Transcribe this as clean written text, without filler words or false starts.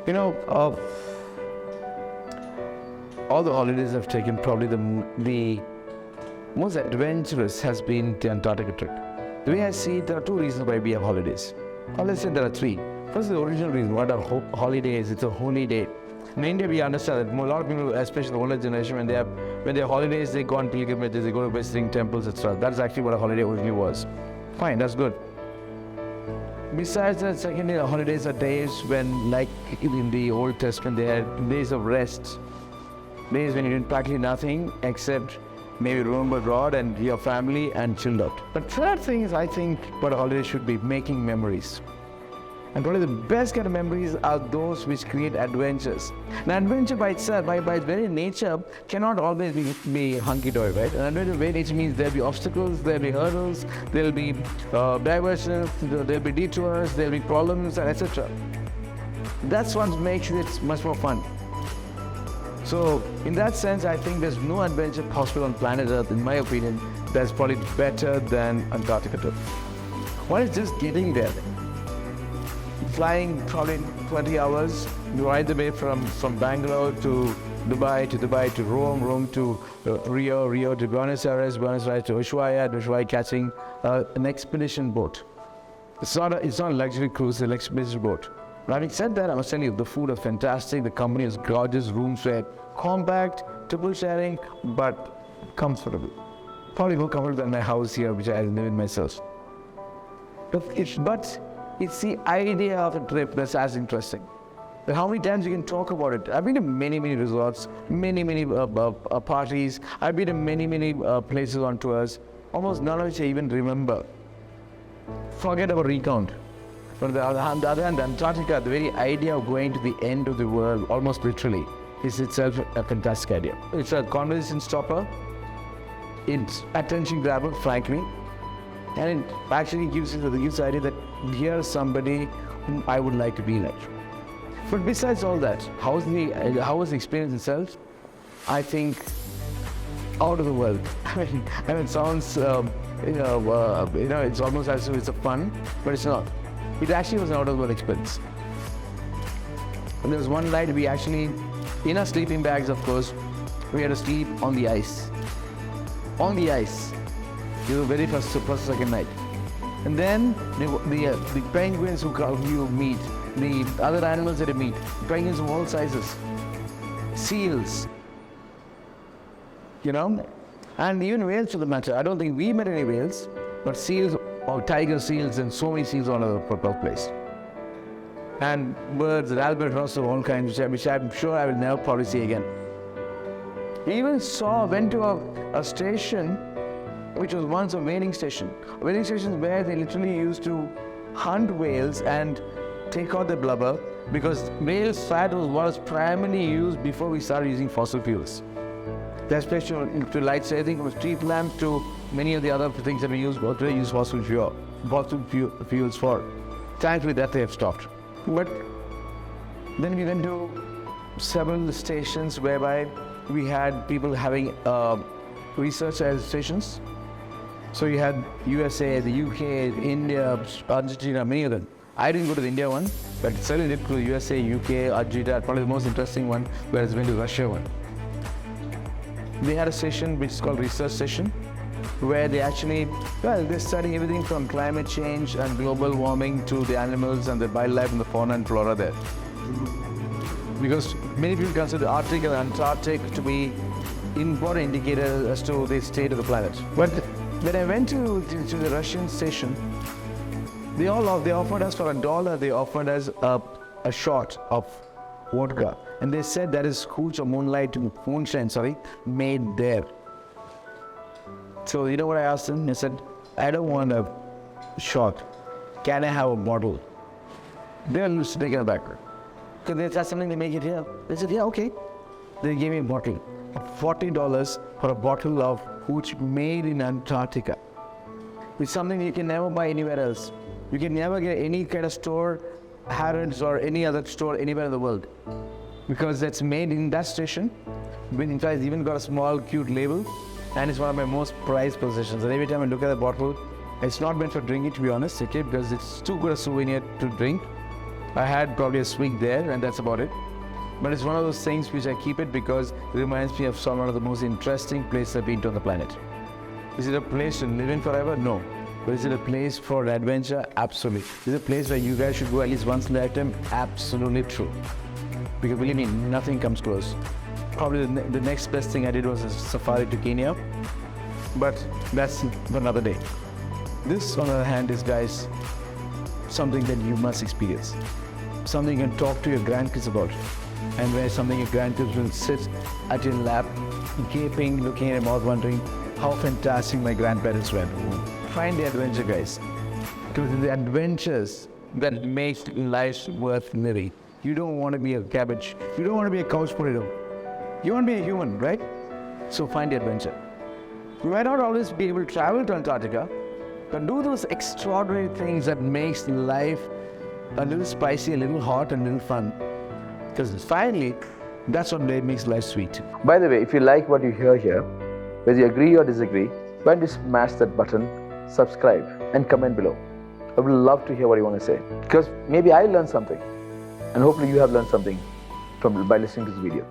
You know, all the holidays I've taken, probably the most adventurous has been the Antarctica trip. The way I see it, there are two reasons why we have holidays. Or let's say there are three. First, the original reason, what are holidays? It's a holy day. In India, we understand that a lot of people, especially the older generation, when they have holidays, they go on pilgrimages, they go to visiting temples, etc. That's actually what a holiday originally was. Fine, that's good. Besides that, secondly, the holidays are days when, like in the Old Testament, they are days of rest. Days when you did practically nothing except maybe remember God and your family and chilled out. But third thing is, I think what a holiday should be making memories. And probably the best kind of memories are those which create adventures. Now, adventure by itself, by its very nature, cannot always be hunky-dory, right? An adventure by very nature means there'll be obstacles, there'll be hurdles, there'll be diversions, there'll be detours, there'll be problems, etc. That's what makes it much more fun. So, in that sense, I think there's no adventure possible on planet Earth, in my opinion, that's probably better than Antarctica trip. One is just getting there. Flying probably 20 hours, you ride the way from Bangalore to Dubai to Rome to Rio to Buenos Aires to Ushuaia catching an expedition boat. It's not a luxury cruise, it's an expedition boat. But having said that, I must tell you, the food is fantastic, the company is gorgeous, rooms were compact, triple sharing, but comfortable. Probably more comfortable than my house here, which I live in myself. But it's the idea of a trip that's as interesting. But how many times you can talk about it? I've been to many resorts, many parties. I've been to many places on tours, almost none of which I even remember. Forget about recount. But on the other hand, Antarctica, the very idea of going to the end of the world, almost literally, is itself a fantastic idea. It's a conversation stopper. It's attention grabber, frankly. And it actually gives you the idea that here's somebody whom I would like to be like. But besides all that, how was the experience itself? I think out of the world. I mean, it sounds, it's almost as if it's a fun, but it's not. It actually was an out of the world experience. And there was one night we actually, in our sleeping bags, of course, we had to sleep on the ice. On the ice. It was the very first second night. And then the penguins who you meet, the other animals that you meet, penguins of all sizes, seals, and even whales for the matter. I don't think we met any whales, but seals, or tiger seals, and so many seals all over the place. And birds, and albatross of all kinds, which I'm sure I will never probably see again. We even went to a station which was once a whaling station. Whaling stations where they literally used to hunt whales and take out the blubber, because whale's fat was what was primarily used before we started using fossil fuels. Especially to light, I think, from street lamps to many of the other things that we use, today use fossil fuels for. Thankfully that they have stopped. But then we went to several stations whereby we had people having research stations. So you had USA, the UK, India, Argentina, many of them. I didn't go to the India one, but certainly did to the USA, UK, Argentina, probably the most interesting one, whereas I went to Russia one. They had a station which is called research station, where they actually, they're studying everything from climate change and global warming to the animals and the wildlife and the fauna and flora there. Because many people consider the Arctic and Antarctic to be important indicators as to the state of the planet. But when I went to the Russian station, they offered us for $1, they offered us a shot of vodka. And they said that is hooch or moonshine, made there. So you know what I asked them? I said, I don't want a shot. Can I have a bottle? They were taken aback. Because that's something they make it here. They said, yeah, okay. They gave me a bottle. $40 for a bottle of hooch made in Antarctica. It's something you can never buy anywhere else. You can never get any kind of store, Harrods or any other store anywhere in the world. Because that's made in that station. In fact, it's even got a small cute label. And it's one of my most prized possessions. And every time I look at the bottle, it's not meant for drinking, to be honest, okay, because it's too good a souvenir to drink. I had probably a week there, and that's about it. But it's one of those things which I keep it because it reminds me of one of the most interesting places I've been to on the planet. Is it a place to live in forever? No. But is it a place for adventure? Absolutely. Is it a place where you guys should go at least once in a lifetime? Absolutely true. Because believe me, nothing comes close. Probably the next best thing I did was a safari to Kenya. But that's for another day. This, on the other hand, is, guys, something that you must experience. Something you can talk to your grandkids about. And where something your grandkids will sit at your lap, gaping, looking at your mouth, wondering how fantastic my grandparents were. Find the adventure, guys. Because it's the adventures that make life worth living. You don't want to be a cabbage. You don't want to be a couch potato. You want to be a human, right? So find the adventure. You might not always be able to travel to Antarctica, but do those extraordinary things that makes life a little spicy, a little hot, and a little fun. Because finally, that's what makes life sweet. By the way, if you like what you hear here, whether you agree or disagree, why don't you smash that button, subscribe, and comment below. I would love to hear what you want to say. Because maybe I learned something, and hopefully you have learned something by listening to this video.